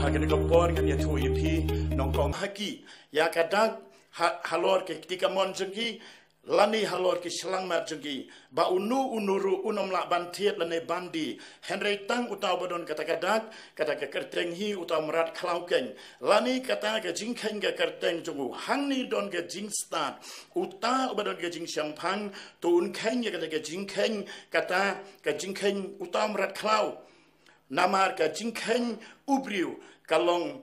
hagen ko por kan ya thui phi nong kong haki ya kadak halor ke ketika mon jengki lani halor ki selang mat jengki ba unuru unom la bantiet lane bandi henry tang utaw badon kata ke kerteng hi utaw merat klau keng lani kata ke jingkeng ke kerteng jungu hangni don ke jing start utaw badon ke jing champang tun keng ya kata ke jingkeng utaw merat klau namar ke jingkeng ubriu kalong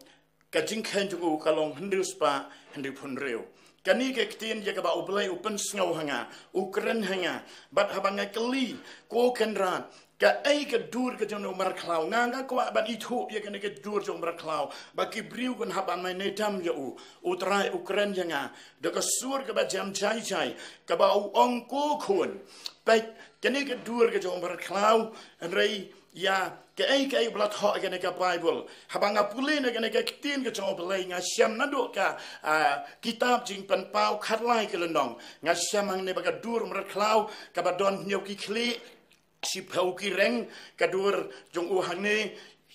ke jingkeng jungu kalong henduspa hendu punreu kani ke ketin ya ba ublai upen sngau hanga ukren hanga bat habanga keli ko kenran ka ai ke dur ke jono mar klau nganga ko ban itu ya kani ke dur jono mar klau ba ki briu kan haban mai netam ya utrai ukren hanga de ka sur ke ba jam chai ka ba ong ko kun ba kani ke dur ke jono mar klau rei ya ke ai blat ho ke ne ka bible habanga pulin ke ne ka tin ke chong belai nga syam nadu ka kitab jing pen pau khat lai ke lenong nga syam ang ne ba ka dur mer klau ka ba don nyau ki kli si pau ki reng ka dur jong u hang ne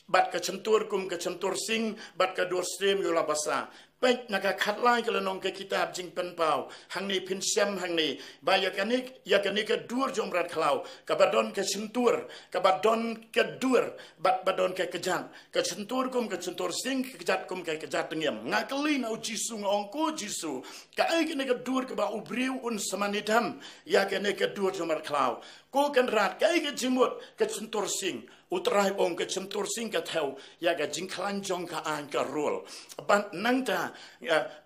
bat ka centur kum ka centur sing bat ka dur stream yo la basa baik naga khat lai ke lenong ke kitab jing pen pau hang ni pin syam hang ni ba ya kanik ke dur jong rat klau ka badon ke centur ka badon ke dur bat badon ke kejat ke centur kum ke centur sing ke kejat kum ke kejat ngem ngakeli na jisu ngongko jisu ka ai ke dur ke ba ubriu un samanidam ya ke dur jong rat klau ko kan rat ka ai ke jimut ke centur sing utrai ong ke centur sing ka thau ya ga jing klan jong ka an ka rul ban nangta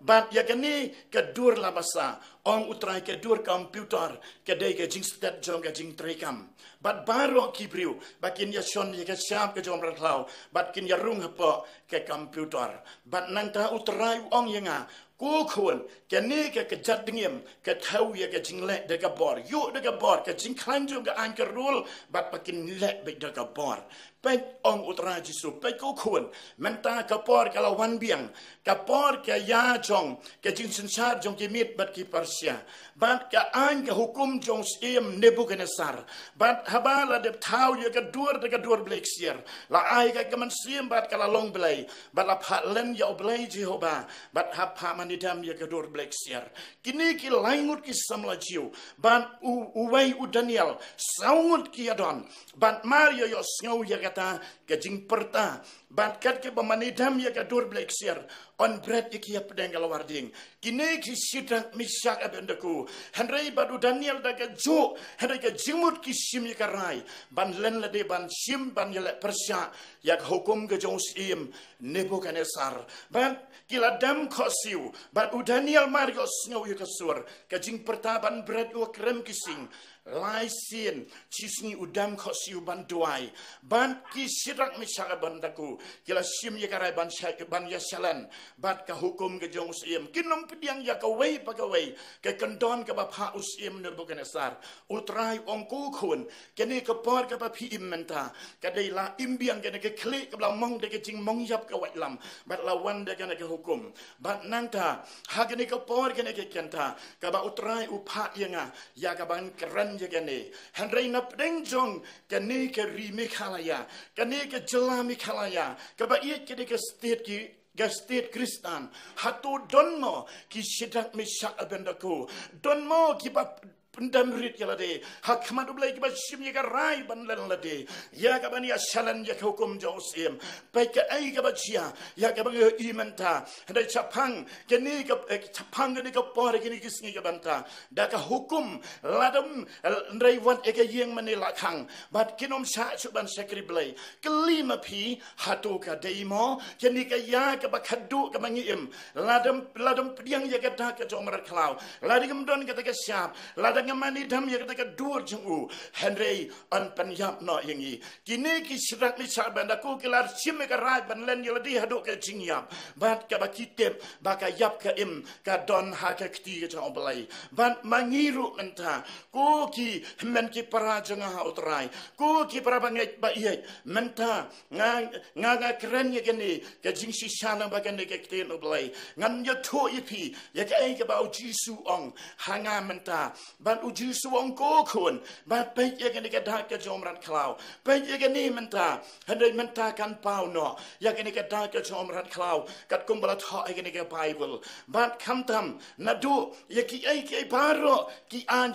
bat ya kani ke dur la basa ong utrai ke dur komputer ke dei ke jing stat jong ke jing trekam bat baro kibriu bakin ya shon ya ke syap ke jong ratlau bat kin ya rung hapo ke komputer bat nangta utrai ong yanga ko kun ke ni ke jat dingem ke thau ya ke jing le de ka bor yu de ka bor ke jing klan jong ke an ke rul bat bakin le be de ka bor pek ong utrai jisu pek ko kun menta ka por kalau wan biang ka por ke ya jong ke jing sensar jong ke mit bat ki persia bat ka an ke hukum jong sim Nebukadnezar bat habala de thau ya ke dur bleksier la ai ka man sim bat kala long blai bat la phat len ya blai Jehova bat ha pha manidam ya ke dur bleksier kini ki laingut ki samla jiu bat uwai u Daniel saungut ki adon bat Mario yo ngau ya kata ke jing perta bat kat ke bamanidam ya ke dur bleksier on bread iki ya pedang galawarding kini ki sidang misyak abendaku henry badu Daniel daga jo henry ke jimut ki sim ya rai ban len la de ban sim ban ya persya ya hukum ke jong sim Nebukadnezar ban kila dam khosiu bat Daniel margos ngau ya kesur ke jing perta ban bread u krem kising lai sin cisni udam khosiu ban duai ban ki sidang misyak abendaku kila sim ya karai ban ya salan bat ka hukum ke jong sim kinom pediang ya ka wei pa ka wei ke kendon ke bapa usim Nebukadnezar utrai ong ku kun kene ke por ke ba pi imenta ka dei la imbiang ke ke klik ke mong de ke jing mong yap ka wat lam bat lawan de ke hukum bat nangta ha kene ke por kene ke kenta ka ba utrai upha yanga ya ka ban keren je kene henry na pedeng jong kene ke ri mikhalaya kene ke jelami khalaya ka ba ie ke de ke state ki Gastet Kristan hatu donmo ki sidak misyak abendaku donmo ki bap pendam rit yalade hakmat ublai ki basim ya rai ban len lade ya ka bani asalan ya hukum josim pai ka ai ka bachia ya ka bang imenta dai chapang keni ka chapang ni ka por keni kisni ka banta da ka hukum ladam ndai wan e ka yeng mani lakhang bat kinom sa suban sekri blai kelima pi hatu ka deimo keni ka ya ka bakhadu ka mangim ladam pediang ya ka da ka jomar klau ladam don ka ta siap ladam ngamani dam ya ka dur jungu henry on penyap no yangi kini ki sirak ni sabanda ku kelar sim ka rai ban len yeladi hadu ka jingyap bat ka bakitem baka yap ka im ka don ha ka kti ka joblai ban mangiru menta ku ki men ki para janga ha utrai ku ki para bangai ba ye menta nga kren ye gani ka jingsi sana ba gani ka kti no blai ngan ya to ipi ya ka ai ka ba jisu ong hanga menta ban ban uji suang ko kun ban pe ye ke ni ke da ke jom rat klau pe ye ke ni menta handai menta kan pau no ya ke ni ke da ke jom rat klau kat kum bala tho ye ke ni ke bible ban kam tam na du ye ki ai ke paro ki an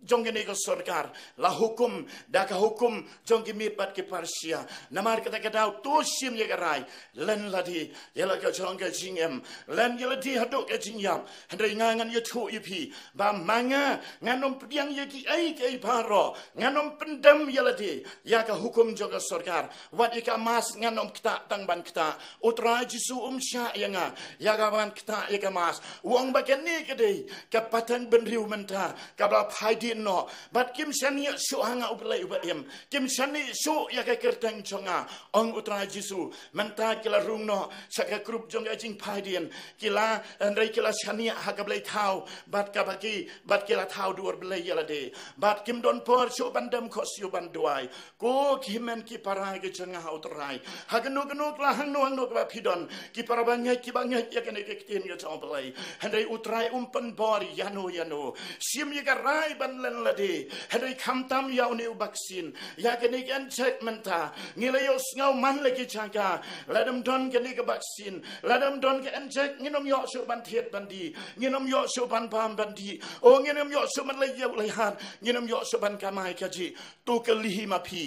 jong ini ke surga la hukum dah ke hukum jong kimit bat ke parsia namar kata kata tu sim ye gerai len ladi yela ke jong ke jingem len yela di hadok ke jingyam hendai ngangan ye thu ipi ba manga nganom piang ye ki ai ke paro nganom pendam yela di ya ke hukum jong ke surga wat ika mas nganom kita tang ban kita utra jisu sya yanga ya ga ban kita ye ke mas wong bagen ni ke dei ke patang benriu menta ka ba phai no but kim shani shu hanga ublai ubayem kim shani shu ya ka kertang chonga ong utra jisu menta kila rung no saka group jong ajing phaidien kila andai kila shani ha ka blai thau bat ka baki bat kila thau dur blai yala de bat kim don por shu bandam khos yu banduai ko kimen ki para ge chonga ha utrai ha gnu la hang no ka phidon ki para bangai ki bangai ya ka ne ke tin ge chong blai andai utrai umpan bori yano sim ye ka rai ban len ladi hadai kamtam yau ni vaksin ya kini kan check menta ngilayos ngau man lagi changa ladam don kini ke vaksin ladam don ke check nginom yo su ban thiet bandi nginom yo su ban pam bandi o nginom yo su man lay han nginom yo su ban kamai kaji tu ke lihi mapi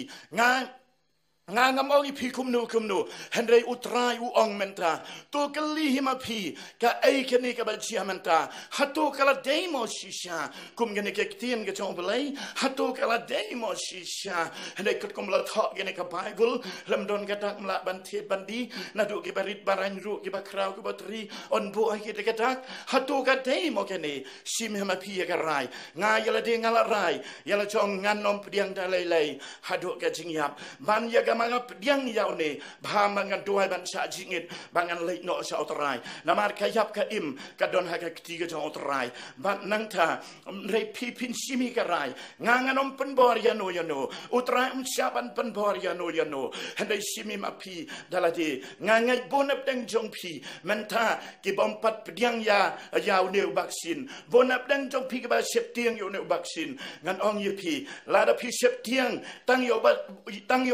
ngam ong pi kumnu hendai utrai u ong menta to kali hima pi ka ai kene ka balchia menta hato kala demo shisha kum gene ke tien ke chong belai hato kala demo shisha hendai ket kum la thok gene ka bible lam don ka tak mla ban the bandi na du ke barit barang ru ke bakrau ke batri on bu ai ke tak hato ka demo kene sim hima pi ka rai nga yala de ngala rai yala chong nganom pdiang dalai hadu ka jingyap ban ya mga pediang yau ni bahamangan tuai ban sa jingit bangan leit no sa utrai namar kayap ka im kadon ha ka ketiga jong utrai ban nangta rei pipin simi karai nganganom penbor yano utrai siapan penbor yano handai simi mapi daladi ngangai bonap deng jong pi menta ki bompat pediang yau ni vaksin bonap deng jong pi ka septiang yo ni vaksin ngan ong pi lada pi septiang tang yo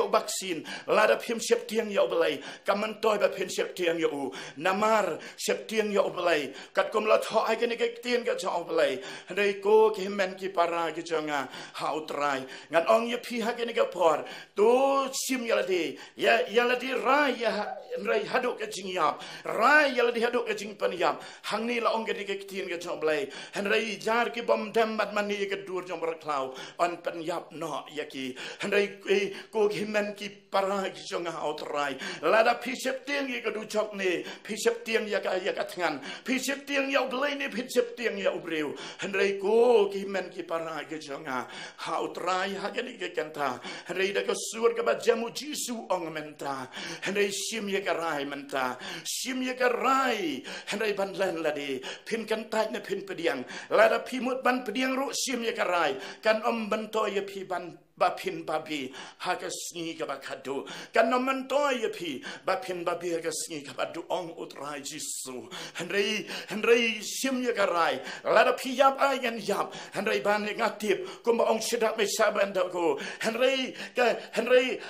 vaksin lada phim septiang yo belai kaman toy ba phin septiang yo namar septiang yo belai kat kom la tho ai ke ne ke tien ka chong belai dei ko ke men ki para ki chonga ha utrai ngan ong ye phi ha ke ne ke por to sim yaladi yaladi rai ya rai hadu ke jingyap rai yaladi hadu ke jing paniap hang ni la ong ke ne ke tien ka chong belai han rai jar ki bom dam mat mani ke dur jong ber klau on paniap no yaki han rai ko ke men ki para ki chonga outrai lada pisep tiang ye kadu chok ne pisep tiang ya ka tngan pisep tiang ya blai ne pisep tiang ya ubreu hendrai ko ki men ki para ki chonga outrai ha ni ke kanta hendrai da ko sur ka ba jamu jisu ong menta hendrai sim ye ka rai menta sim ye ka rai hendrai ban lan ladi pin kan tai ne pin pediang lada pimut ban pediang ru sim ye ka rai kan banto ye pi ban bapin babi hagasni ka bakadu kan nomen toy pi bapin babi hagasni ka badu ong utrai jisu henrei sim ye garai lada pi yap ayan yap henrei ban ngatip ko ong sidak me saban da ko henrei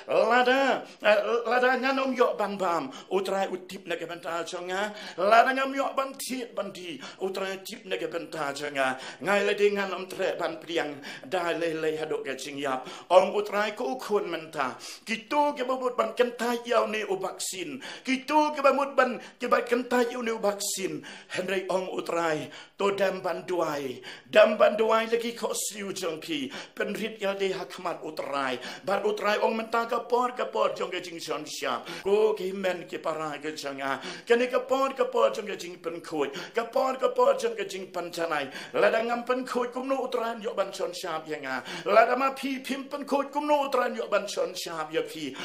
lada nganom yo ban bam utrai utip na ke benta chonga lada ngam yo ban tiet bandi utrai tip na ke benta chonga ngai le ding nganom tre ban priang da le hadok ke jing yap ong utrai ko ukun menta kitu ke babut ban kentai yau ne u vaksin kitu ke babut ban ke ban kentai yau ne u vaksin henrei ong utrai to dam ban duai lagi ko siu jong pi penrit yal de hakmat utrai bar utrai ong menta ka por jong ke jing son sha ko ke men ke para ke janga kene ka por jong ke jing pen khoi ka por jong ke jing pan chanai ladangam pen khoi kum no utrai yo ban son sha yanga ladama pi pim jing pen kut kum no tran yo ban chon shap ya pi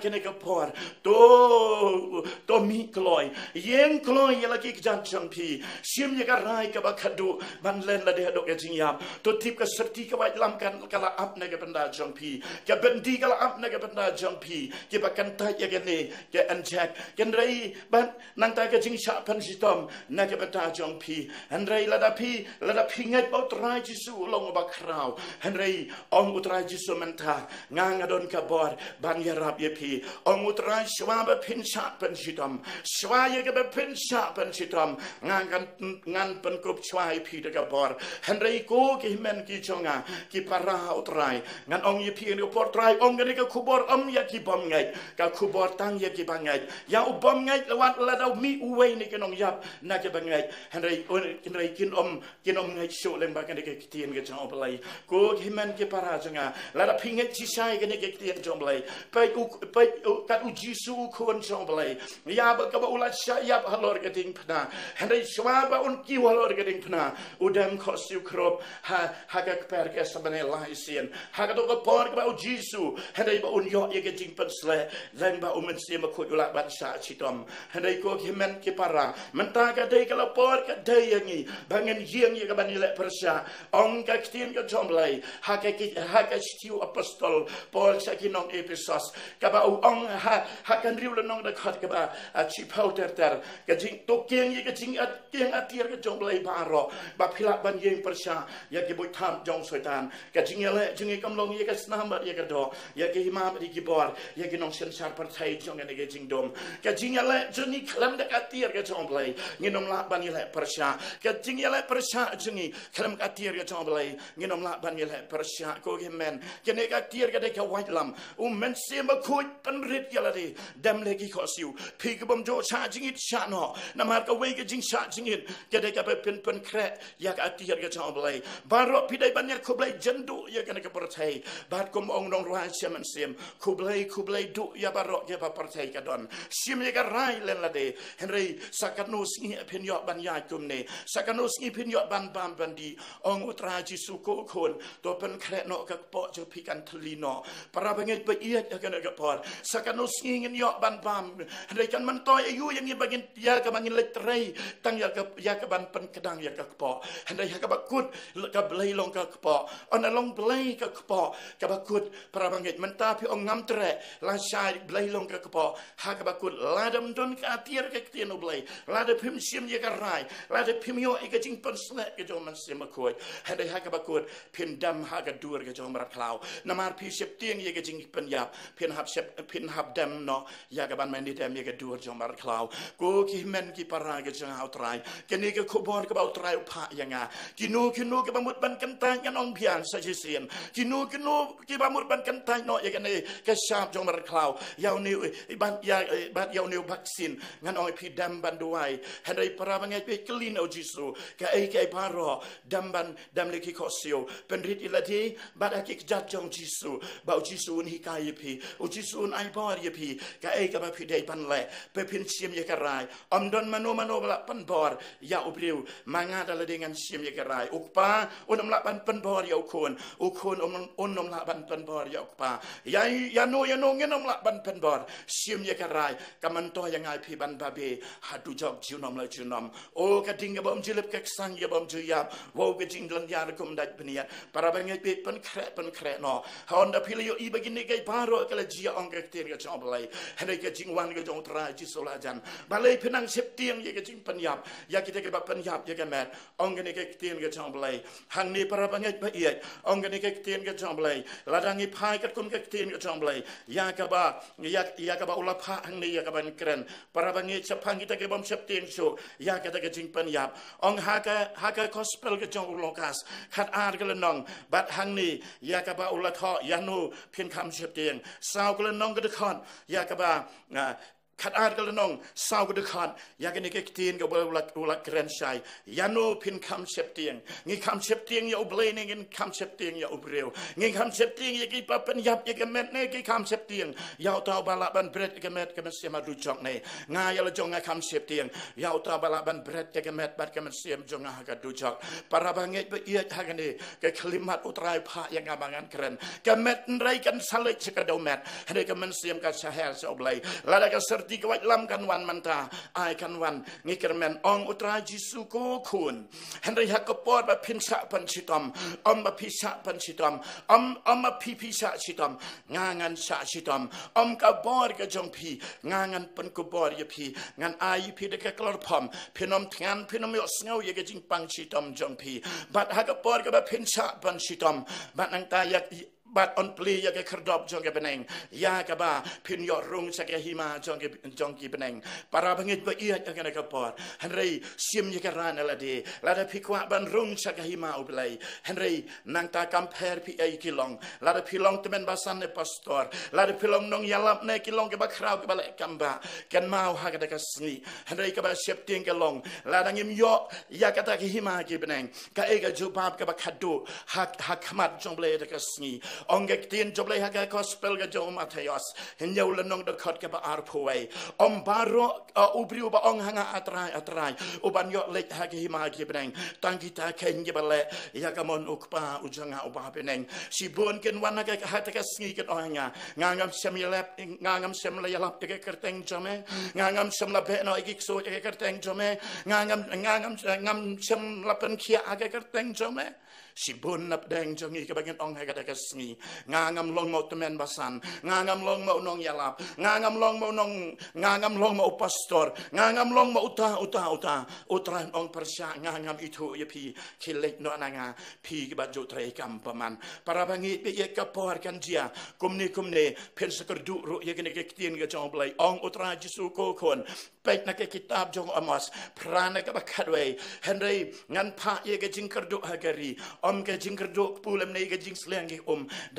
ke ne ka por to mi kloi yen kloi ya la ki jan chang pi sim ya ka rai ka ba khadu ban len la de do ke jing yap to tip ka serti ka ba lam kan kala ap ne ka banda chang pi ka bendi kala ap ne ka banda chang pi ke ba kan ta ya ke ne ke an chak ken rei ban nang ta ka jing sha pan si tom na ke banda chang pi an rei la da pi ngai ba trai jisu long ba krau an rei ong utrai jisu menta ngang adon ka bor ban ya rap ye pi ong utrai shwa ba pin sha pan si tom shwa ye ke ba pin sha pan si tom ngan pen kup shwa pi de ka bor an rei ko ki men ki chonga ki para utrai ngan ong ye pi ni por trai ong ni ka kubor ya ki bom ngai ka kubor tang ya ki bangai ya u bom ngai lawat la dau mi uwe ni ke nong yap na ke bangai an rei kin om ngai sho leng ba ke ke tien ke chong plai ko ki men ki para changa la da pinget chi sai ke ne ke tien chong plai pai ka u jisu kon chong plai ya ba ka ba ula sha ya halor ke ding phna an rei shwa ba un ki halor ke ding phna udam khosiu krop ha ka per ke sabane lai sien ha ka to ko por ka ba u jisu an rei ba un yo ye ke jing pen sle leng ba men se ma khut ula ban sha chi tom an rei ko ki men ki para menta ka dei ka la por ka dei yangi bangen yeng ye ka ban le persha ong ka tien ka chong plai ha ka stiu apostol Paul sa ki nong episos ka ba ong ha kan riu le nong da khat ka ba chi powder ter ka jing to keng ye ka jing atir ka chong plai ba ro ba phila ban yeng persha ya ki boi tham jong soitan ka jing le jing kam long ye ka snam ba ye ka do ya ki ma ba ki bor ye ki nong sen sar par thai jong ne ke jing dom ka jing le juni klam da ka tir ka chong plai nginom la ban ye le persha ka jing le persha juni klam ka tir ka chong plai nginom la ban ye le persha ko ge men ke ne ka tir ka de ka white lam men se ma khut pan rit ya la de dam le ki khosiu phi ka bom jo cha jing it sha no na mar ka we ka jing sha jing it ke de ka pen kre ya ka tir ka chong plai baro pi dai ban ya ko blai jendu ya ka ne ka por thai bat kom ong nong ran sem sem kublai du ya baro ke pa por thai ka don sim ye ka rai len la de henry sakanus ni pen yo ban ya kum ne sakanus ni pen yo ban bam ban di ong utra ji su ko kon to pen kre no ka po jo pi kan thli no para banget ba iet ka ne ka por sakanus ni ngin yo ban bam henry kan man toy ayu yang ni bagin ya ka bangin letrei tang ya ka ban pen kedang ya ka po henry ka ba kut ka blai long ka po on long blai ka po ka ba kut para banget menta pi ong ngam tre la shai blai long ka po ha ka ba kut la dam don ka tier ka tien no blai la de pim sim ye ka rai la de pim yo e ka jing pen sne ke jo man sim ko ha de ha ka ba kut pin dam ha ka dur ke jo mar klau na mar pi sep tieng ye ka jing pen yap pin hab dam no ya ka ban man ni dem ye ka dur jo mar klau ko ki men ki para ke jo ha trai ke ni ke ko bor ka ba trai pa yanga ki no ka ba mut ban kan ta yan ong pian sa ji sien ki no ki ba mut ban kan ta no ye ka ne ka sharp jo mar klau ya ni ban ya ni vaksin ngan oi pi dam ban duai hadai para bangai pe clean o jisu ka ai kai paro dam le ki khosio pen rit ilati ba da ki jat jong jisu ba jisu ni kai pi o jisu ai bor ye pi ka ai ka ba pi dai ban le pe pin sim ye ka rai om don mano la pan bor ya obriu manga dala dengan sim ye ka rai ukpa onom la pan bor ya ukon onom la pan bor ya ukpa ya no ngenom la pan bor sim ye ka rai kaman to yang ai pi ban babe hadu jok junom la junom o ka ding bom jilip ka sang ye bom juya wo ka jing lan ya kum dat benia para bangai pe pen kre no honda pilio I begini kai paro ka la jia ong ka ten ka choblai hene ka jing wan ka jong tra ji sola jan balai penang sep tiang ye ka jing penyap ya kita ke penyap ye ka met ong ka ten ka choblai hang ni para bangai pa ye ong ka ten ka choblai ladang I pai ka kum ka ten ka choblai ya ka ba ula pha hang ni ya ka ban kren para bangai chapang kita ke bom sep tiang so ya ka ka jing penyap ong ha ka gospel ka jong lokas khat ar ka nong bat hang ni ya ka ba ula tho ya no pin kam sep tiang sao ka nong ka khon ya ka ba ขัดอาดกันละน้องสาวก็ดึกขัดอยากกันนี่ก็ตีนกับอุลักเกรนชัยยาโนพินคำเชฟเตียงงี้คำเชฟเตียงอย่าอุบเลยนี่งี้คำเชฟเตียงอย่าอุบเร็วงี้คำเชฟเตียงอย่ากี่ปั๊บเป็นยับอย่ากี่เม็ดนี่กี่คำเชฟเตียงยาวตาบาลาบันเบรดกี่เม็ดกี่มันเสียมาดูจอกนี่งายละจงงาคำเชฟเตียงยาวตาบาลาบันเบรดกี่เม็ดบัดกี่มันเสียมจงงาหากดูจอกปาราบังเงยไปเอียดหากันนี่กี่คลิมัดอุตรายพายังงาบังงันเกรนกี่เม็ดไรกันสลัดสกัดเอาเม็ดให้กี่มันเสียมกับชาเฮลจะอุบเลยแล้วได้ก็สติกไว้ล้ำกันวันมันตาไอกันวันงี้กระแมนองอุตราจิสุโกคุณเห็นไรฮักกปอดแบบพินชะพันชิตอมมาพิชะพันชิตอมมาพิชะชิตอมงางันชะชิตอมกับบอดกับจงพีงางันปันกบอดยพีงานอายุพีเด็กกลอดพอมพินอมทานพินอมยศเงาอย่างจิงปังชิตอมจงพีบัดฮักกปอดกับแบบพินชะพันชิตอมบัดนังตาอยากบัดอันปลีอยากกระดอบจงกับเป็นเองยากบ้าพินยอรุงสักหิมาจงกีเป็นเองปาราบังเอิดไปเอียดอย่างนั้นก็ปอดเฮนรี่เสียมยากรานอะไรดีแล้วได้พิกว่าบันรุงสักหิมาอุบเลยเฮนรี่นางตากำแพรพี่ไอกิลองแล้วได้พิลองที่เป็นบาสันในปัสตอร์แล้วได้พิลองนองยาลับในกิลองกับคราวกับเล็กกัมบะกันมาหากได้ก็สงีเฮนรี่กับเชฟเตียงกิลองแล้วได้ยิมยอยากตากหิมากีเป็นเองก็เอกจูบาบกับขัดดูหักขมัดจงเลยได้ก็สงีองเกตีนจบเลยฮักก็สเปลกับโจมาทายอสเห็นยาวละน้องดคอดกับอาร์พวยบารุอุบริวบองหางอัตรายอุบันยอเล็กฮักหิมากีเป็นเองตั้งกิตาเข็นกับเล่ยากมอนอุกปาอุจังอุบาเป็นเองสิบุญกันวันฮักก็ฮักก็สงีกันอ่างงางามเสมีเล็บงางามเสมลายลับยังกระเตงจอมงางามเสมลาเบนอยกิกโซยังกระเตงจอมงามเสมลาเป็นเขียยังกระเตงจอมสิบุญนับแดงจงีกับกันอ่างฮักก็สงีงางามลงมาตเมนบาสันงางามลงมาอุนองยาลับงางามลงมาอุนองงางามลงมาอุปสตอร์งางามลงมาอุตราองประชางางามอิทุยพีคิเล็กโนนางาพีกับจุตรายกัมปมันปราบังอิเปียกับพอร์กันเจียกุมเนเพนสกดูรุยกันเกกตีนกับจงบลายองอุตราจิสุโกคนเป็ดนักกิตาบจงอมอสพระนักบักขัดไว้เฮนรี่งานพระยกจิงกระดูฮักรีกจิงกระดูปูเลมเนกจิงเสลียงกิ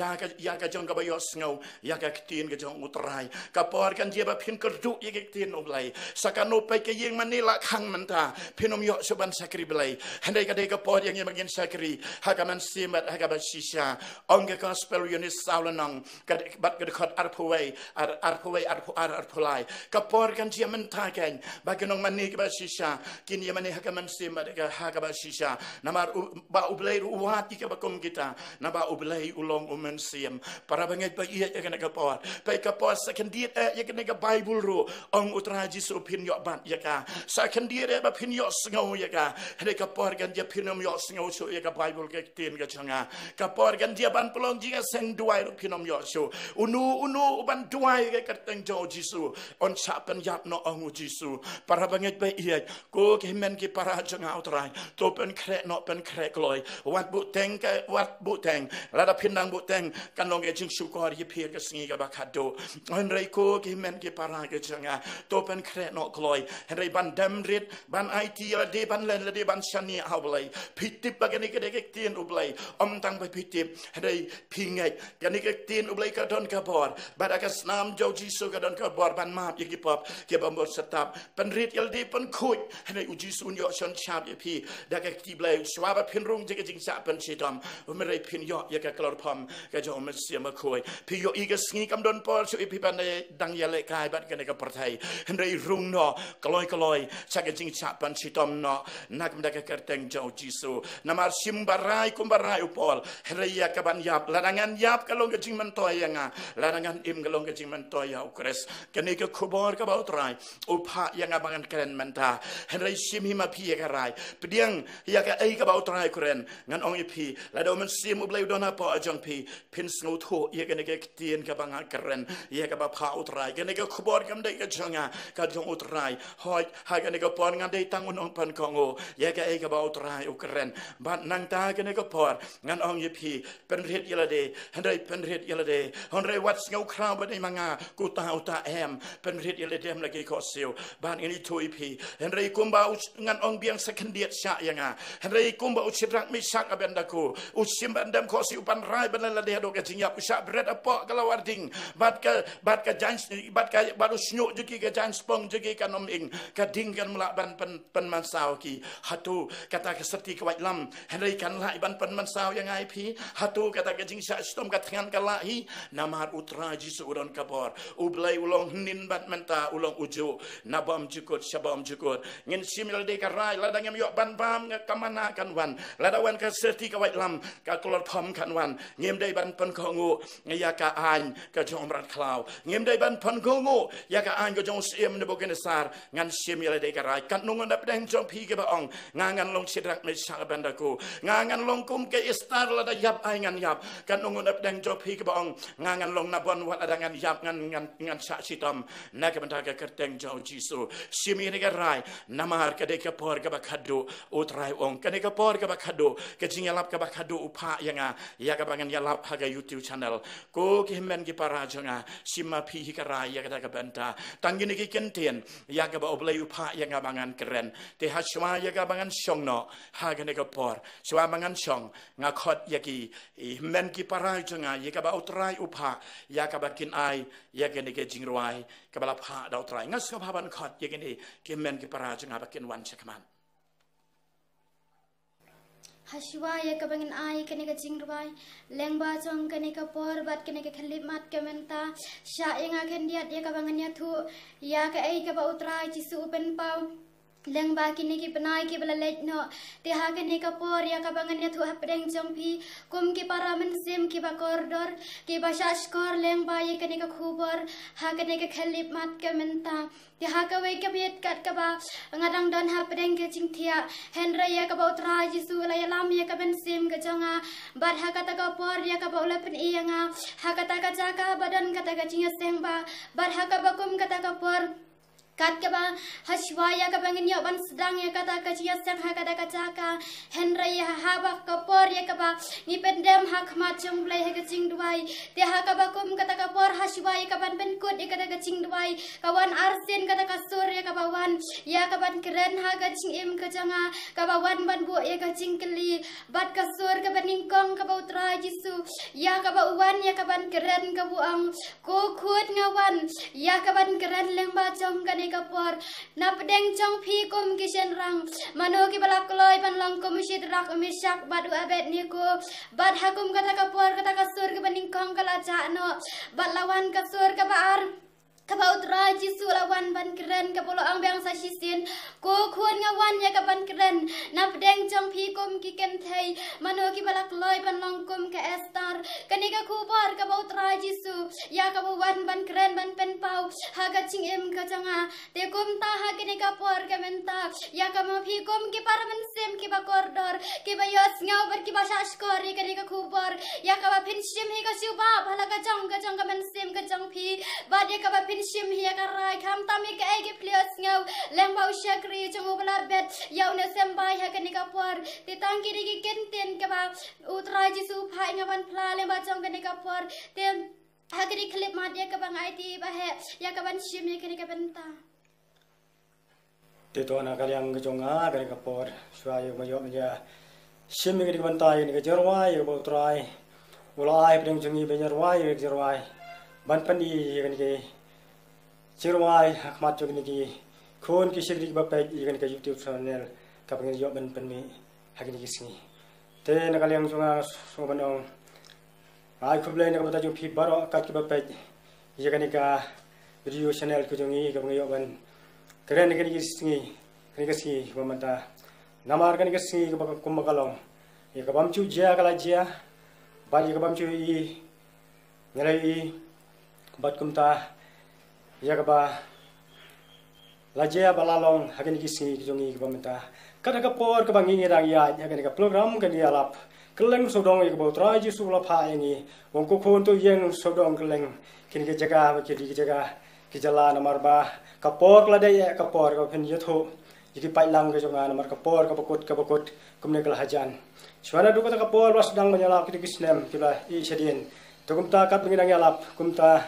ดาก็ยากจงกับยศเงายากตีนกับจงอุตรายกับปอดกันเจียบพินกระดูยากตีนอุบเลยสักการุไปก็ยิงมันนี่ละขังมันตาพินอมยศบันสักรีบเลยเห็นได้ก็ได้กับปอดยังยังมันสักรีฮักมันซีมัดฮักมันชิชาองค์ก็สเปลยูนิสซาลนังกับบัดกับขดอาร์พวยอาร์พลายกับปอดกันเจียมันท่าแก่บางคนมันนี่กับชิชากินยังมันนี่ฮักมันซีมัดกับฮักมันชิชานามาบาอุบเลยอุวาติกับกุมกิตานาบาอุบเลยอุลงอุมันซีpara banget pa iya ya kana kapot pa kapot sa kandiet ya kana ka bible ro ang utra jisu pin yo ban ya ka sa kandiet ba pin yo sngo ya ka hade kapot gan dia pin yo sngo so ya ka bible ka tin ka changa kapot gan dia ban pelong jika seng duai ro pin yo so unu ban duai ka teng jo jisu on sa pen yap no ang jisu para banget pa iya ko ke men ki para changa utra to pen kre no pen kre kloi wat bu teng ka wat bu teng la da pin nang bu teng kan longจิงสุกอรีเพียกสิ่งกับขัดดูเห็นไรโก้กิเมนกิปาราเกจังตัวเป็นแคร์นอกลอยเห็นไรบันดำริดบันไอทีละดีบันเลนละดีบันชันนี่เอาเลยพิจิตรกันนี่ก็ได้เตียนอุบเลยตั้งไปพิจิตรเห็นไรพิงไงกันนี่ก็เตียนอุบเลยก็โดนกระบอดบัดอากาศน้ำเจ้าจิสุก็โดนกระบอดบันมาบยี่กิปอบเก็บบำบัดสตับเป็นริดยัลดีเป็นคุยเห็นไรอุจิสุนยอชนชาบยี่พี่ดักที่เบลสวาบพินรุ่งจะก็จิงสะเป็นชีตอมไม่ไรพินยอยังก็กลอดพอมก็จะมันเสียมาคุยพี่ยอีกสงีกำดนปอลช่วยพี่ปันในดังยาเล็กายบัดกันในกับประเทศเห็นไรรุ่งเนาะกลอยชักจิงชาปันชิตอมเนาะนักมันได้กระเตงเจ้าจิสุนามาชิมบารายคุมบารายอุปอลเห็นไรยากับบันยับละดังงานยับก็ลงกับจิงมันตัวยังไงละดังงานก็ลงกับจิงมันตัวยาอุกเรสกันนี่ก็ขบวนกับเอาตรายอุปะยังไงบางกันเกรนมันตาเห็นไรชิมหิมาพี่ยังไรเพียงยากับกับเอาตรายเกรนงั้นองค์พี่แล้วเดี๋ยวมันซิมอุบเลยโดนหาปอจังพี่พินสงูทูยังกันนี่ก็เตียนกับบางกระเรนยากับพาอุตรายกันนี่ก็ขบวนกันได้ก็ช่างกันจงอุตรายหอยหายกันนี่ก็ปอนงานได้ตั้งอุ่นองพันของโอยากับกับอุตรายอุกเรนบ้านนางตากันนี่ก็ปอนงานองค์พี่เป็นเรียดยาละเดฮันได้เป็นเรียดยาละเดฮันได้วัดเงาคราวบันในมังงากูตาอุตาแอมเป็นเรียดยาละเดมละกี่ขอเซียวบ้านนี้ทุยพี่ฮันได้กุมบ่าวงานองค์เบียงสักขันเดียดชะยังไงฮันได้กุมบ่าวชิรักไม่ชัก sak abendaku usim bandam kosi upan rai benala dia do kejingap usak berat apa kalau warding bat ka jans bat ka baru snyuk juki ka jans pong juki ka nom ing ka ding kan melak ban pen mansau ki hatu kata keserti kwat lam henry kan lai ban pen mansau yang ai pi hatu kata kejing sak stom ka tangan ka lai namar utra ji suron kabor ublai ulong nin bat menta ulong ujo nabam jukut syabam jukut ngin simil de ka rai ladang yam yok ban bam kamana kan wan ladawan ka serti ka wait lam ka kolor pom kan wan ngem dai ban pen kongu ya ka an ka jom rat klau ngem dai ban pen kongu ya ka an ka jom sim ne bogen sar ngan simil de ka rai kan nungon dap dang jom pi ke baong ngangan long sidrak me sa bandaku ngangan long kum ke istar lada yap ai ngan yap kan nungon dap dang jom pi ke baong ngangan long nabon wat adangan yap ngan sa sitam na ka banda ka kerteng jauh jisu simil de ka rai namar ka de ka por ka bakado utrai ong ka de ka por ka bakado ke jingalap ka bakado upa yanga ya ka bangan yalap haga YouTube channel ko ki men ki para jonga sima pi ka rai ya ka banta tangini ki kenten ya ka ba oblai upa yanga bangan keren te haswa ya ka bangan songno haga ne ka por swa bangan song nga khot ya ki men ki para jonga ya ka ba utrai upa ya ka bakin ai ya ke ne ke jingruai ka ba pha da utrai ngas ka ban khot ya ke ne ki men ki para jonga bakin wan chakman Haswa ya ka bangin ai kene ka jingruai lengba chong kene ka por bat kene ka khalip mat ka menta sha inga ken diat ya ka bangan ya thu ya ka ai ka ba utrai chi su pen pau lengba kini ki penai ki bela lej no te ha kene ka por ya ka bangan ya thu hapdeng jong pi kum ki para men sim ki ba koridor ki ba shash kor lengba ye kene ka khubor ha kene ka khalip mat ka menta te ha ka wei ka biet kat ka ba ngadang don hapdeng ke jing thia henra ya ka ba utrai ji su la ya lam ya ka ben sim ka jonga bat ha ka ta ka por ya ka ba ula pen ianga ha ka ta ka jaka badan ka ta ka jinga seng ba bat ha ka ba kum ka ta ka por kat ka ba haswaya ka bangin ya ban sedang ya kata ka cia sang ha kata ka jaka henra ya ha ba ka por ya ka ba ni pendem ha khmat jong play ha ka jing duai te ha ka ba kum kata ka por haswaya ka ban ben kut ya kata ka jing duai kawan arsen kata ka sur ya ka ba wan ya ka ban keren ha ka jing im ka janga ka ba wan ban bu ya ka jing keli bat ka sur ka ban ningkong ka ba utra jisu ya ka ba wan ya ka ban keren ka buang ko khut ngawan ya ka ban keren leng ba jong ka kapor na pedeng chong pi kum kishen rang mano ki balak loy ban lang kum shid rak misak badu abet ni ko bad hakum kata kapor kata kasur ke baning kong kala no bad lawan kasur ke baar Kabau traji sulawan ban keren kapolo ang bang sa sisin ko khun ngawan ya kaban keren na pedeng chong pi kum ki ken thei mano ki balak loy ban long kum ka estar kani ka khubor kabau traji su ya kabau wan ban keren ban pen pau ha ka ching em ka changa te kum ta ha kini ka por ka menta ya ka ma pi kum ki par ban sem ki ba kordor ki ba yos ngau ber ki ba sha skor ri kani ka khubor ya ka ba pin sim hi ka siu ba bhala ka chong ka ban sem ka chong pi ba de ka ba sim hiya karai kham tami ka ege plios ngau leng bau shakri chungu bala bet yau ne sembai ha kani ka por ti tang ki ri kenten ka ba utrai ji su phai ngaban phla le ba chong kani ka por te ha kani clip ma dia ka bang IT ba he ya ka ban sim he kani ka benta te to na kalyang ka chonga kani ka por shwa yu ma yo ya sim kani ka banta ni ka jerwai yu ba utrai ulai preng chungi be jerwai yu jerwai ban pani kani ke Cirwai khmat jog niki khon ki shigri bapai igan ka YouTube channel ka pangin yo ban pan mi hagini kisni te nakalyang sunga sobanong ai khuble ne ka bata jo phi baro ka ki bapai igan ka video channel ko jongi ka pangin yo ban keren ni kisni kani kisni bamata namar kani kisni ka kumakalong ye ka bamchu jia kala jia bali ka bamchu i ngalai i bat kumta ya kaba lajia balalong hagen kisi jongi kebamenta kada ka por ka bangi ngerang ya hagen ka program kan ya lap keleng sodong ya kabo trai ji sula pha yangi wong ko khon to yeng sodong keleng kin ke jaga ke di jaga ki jala namar ba ka por la de ya ka por ka phen yotho iki pai lang ke jonga namar ka por ka bakut kumne kal hajan chwana du ka por was dang menyala ki kisnem kila i shedien to kumta ka penginang ya lap kumta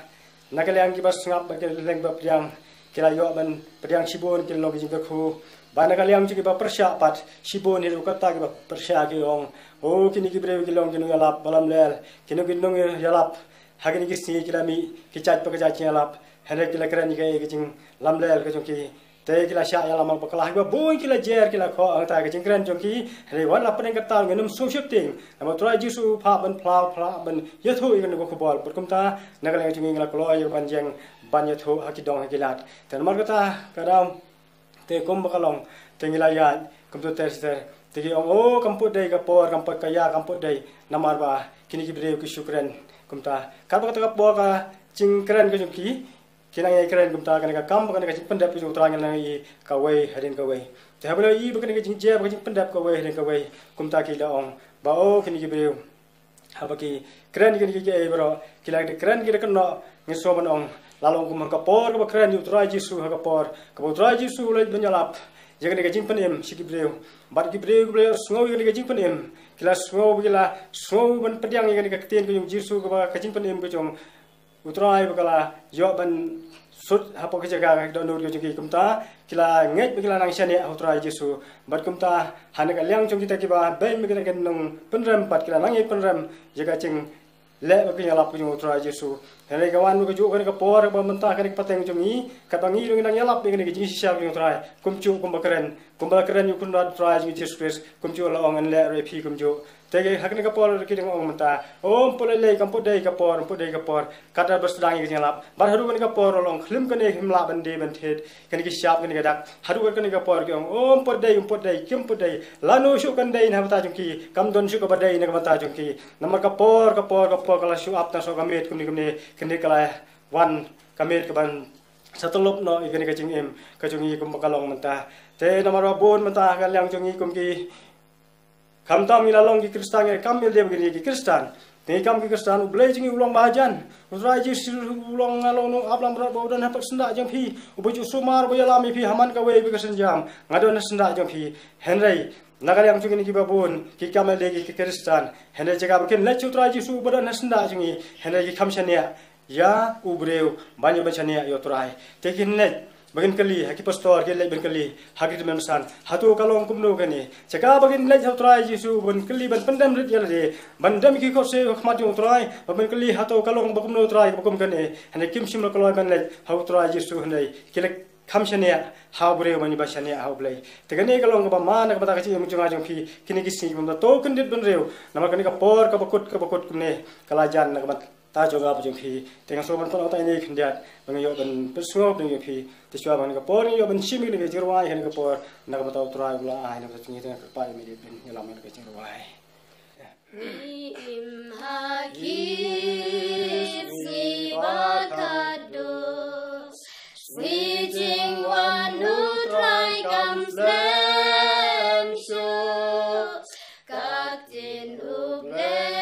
nakalyang ki bas ngap ke leng ba priang kila yo ban priang sibon kila log jing ku bana kaliang juga berpersya pat sibon hidup kata kita persya kiong oh kini kita beri kilong kini yalap balam lel kini kilong yalap hari ni kisni kita mi kicat pekerja yalap hendak kita keren juga kicing lam lel kicing ki teh kita syak yalam apa kelah kita boy kita jer kita kau angta kicing keren kicing ki hari wan apa yang kata ngenum shifting nama tuai jisu pa ban plau ban yathu ikan gua kubal berkumta nak kaliang kicing kita keluar yang panjang ban yathu hakidong hakilat dan mar kata kadang te kom bakalong tengila ya komputer sister tegi oh kamput dai kapor kamput kaya kamput dai namar ba kini kibre ku syukran kumta kaba kata kapor ka cingkran ke juki kinang ai kran kumta kana ka kam kana ka cing pendap ku terang nang i kawai hadin kawai te hablo i bukan ka cing je bukan cing pendap kawai hadin kawai kumta ki daong ba oh kini kibre habaki kran kini ki ai bro kila kran ki kena ngeso manong lalu kumar kapor ke keren yu trai jisu ha kapor kapor trai jisu ulai benyalap jangan negajing penem siki breu bat ki breu sngow yang negajing penem kila sngow ban pediang yang negakten ke jisu ke kajing penem ke jong utrai bakala yo ban sut hapo ke jaga ke donur ke jiki kumta kila nget kila nang syane utrai jisu bat kumta hane ka liang jong kita ki ba bai me kita ken nang penrem pat kila nang penrem jaga cing le ke nyalap ke utrai jisu hele kawan ko ju kan ka por ba mentah kan pateng jungi katangi lu nang yalap ni kan ji sisa lu try kumcu kumbakren yu kun rat try ji Jesus kumcu la ong an le repi kumcu tege hakni ka por ki ding ong mentah om pole le kamput dei ka por kata bersedang ki nyalap bar haru kan ka por long khlim kan himla bande ban thet kan ki syap kan dak haru kan ka por ki om pot dei kim pot dei lanu syu kan dei na bata jungki kam don syu ka badai na bata jungki namar ka por kala syu ap ta so kamet kumni kini kala wan kamet ke ban satelup no ikani kacing em kacungi kum bakalong mentah te namar bon mentah kalyang jungi kum ki kamtam ilalong ki kristan ye kamil dia begini ki kristan te kam ki kristan ublai jingi ulong bahajan usrai ji ulong ngalong no ablam berat bau dan hapat sendak jang pi ubuju sumar boyalami pi haman ka we bi kesenjam ngadon sendak jang pi henry nagalyang jungi ki babon ki kamil dia ki kristan henry jaga bikin lecu utrai ji su badan sendak jungi henry ki kamshania ya ubreu banyak bacanya yo turai tekin net bagin kali haki pastor ke lek kali haki memsan hatu kalong kumno kani caka bagin lek turai jisu ban kali ban pendam rit ya de bandam ki ko se khmat yo turai bagin kali hatu kalong bakumno turai bakum kani hane kim sim lo kaloi ban lek hau turai jisu hane kilek kamshania hau breu mani bachania hau blai tegane kalong ba man ka bata kachi mujunga jong pi kini kisi bunda to kendit ban reu nama kani ka por ka bakut kumne kalajan na ka ta joga bu jengpi tengah soban kon otai ni khendiat bangayo ban persngop ding yopi tiswa ban ka por yo ban chimi ni jirwai hen ka por na ka tau trai ula ai na ka tingi tengah ka pai mi ben yalam ka jirwai im hakis ni bakado ni jing wan nu trai kam slam sho kak tin uble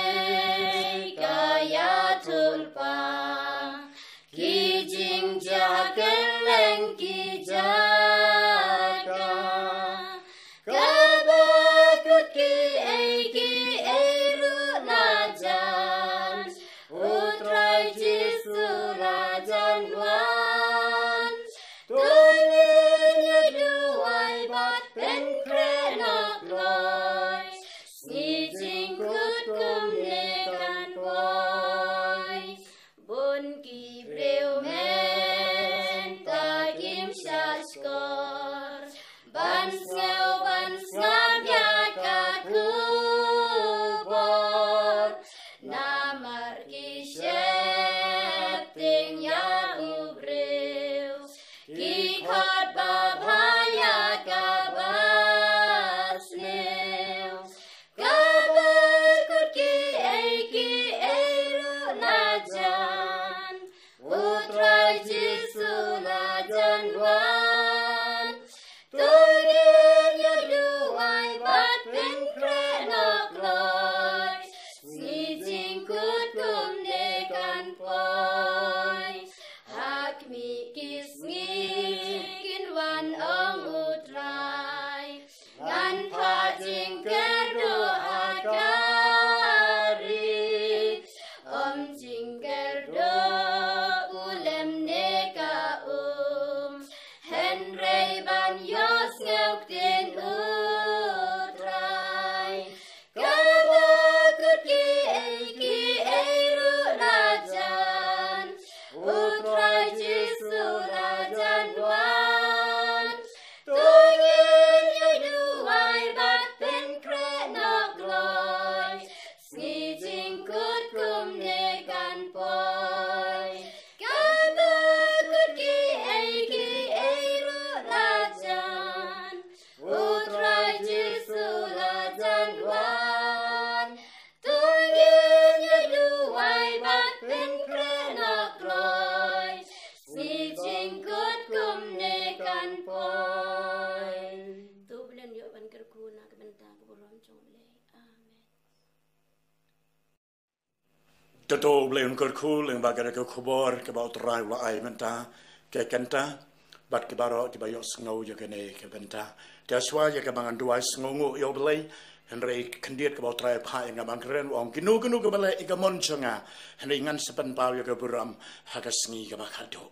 Tato belayan kerkul yang bagai ke kubur ke bawah terai ulah ai menta ke kenta bat ke baro ke bayok sengau je kene ke benta dia swal je ke bangan dua sengungu yo belai henry kendiat ke bawah terai pa yang abang keren wong kinu ke balai ika monconga henry ngan sepen pau yo ke buram haga sengi ke bakado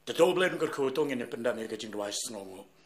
tato belayan kerkul tong ini pendam ke jing dua sengungu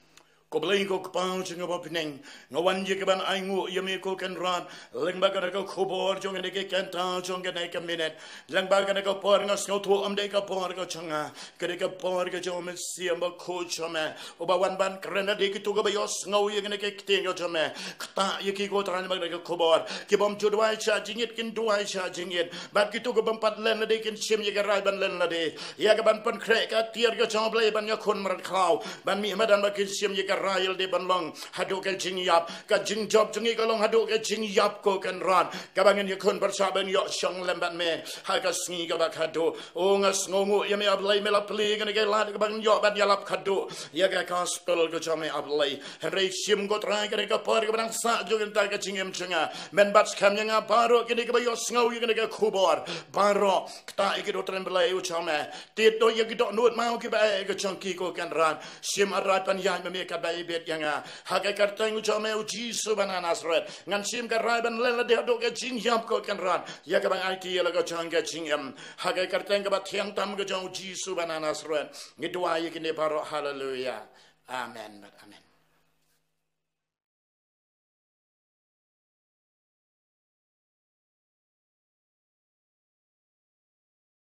ko belai ko kepau cunga bapineng ngawan je ke ban aingu yemi ko kan ran leng bagan ko khobor jong ne ke kenta jong ne ke minet leng bagan ko por ngas no tu am de ka por ko changa ke ke por ke jom siam ba ko chome o ba wan ban krena de ki tu ko ba yos ngau ye ne ke ting yo chome kta ye ki ko tran ba ke khobor ki bom chu dwai cha jingit kin dwai cha jingit ba ki tu ko bam pat len de kin sim ye ke rai ban len la de ya ke ban pan kre ka tier ke chom blai ban ya khon mar klau ban mi madan ba kin sim ye Rail de banlong haduk ke jing yap ka jing job jingi ka long haduk ke jing yap ko kan ran ka bangen ye kon persaben yo shong lemban me ha ka sngi ka bak hadu o ngas ngongu ye me ablai me la pli kan ke la ka bangen yo ban yalap hadu ya ka gospel ko chame ablai henry sim ko trai ka por ka bang sa jo kan ta ka jing em chenga men bat kam yang baro ke ka yo sngo ye ka khubor baro ta ke do tren belai u chame ti do ye ki do nut mau ke ba ka changki ko kan ran sim arat pan yang me ka ibet yang hakai karteng ucame uji subana nasret ngan sim karai ban lela de do ke jing yam ko kan ran ya ka bang IT la ko chang ke jing yam hakai karteng ka ba thiang tam ko jong uji subana nasret ngidwa ye kine baro hallelujah amen amen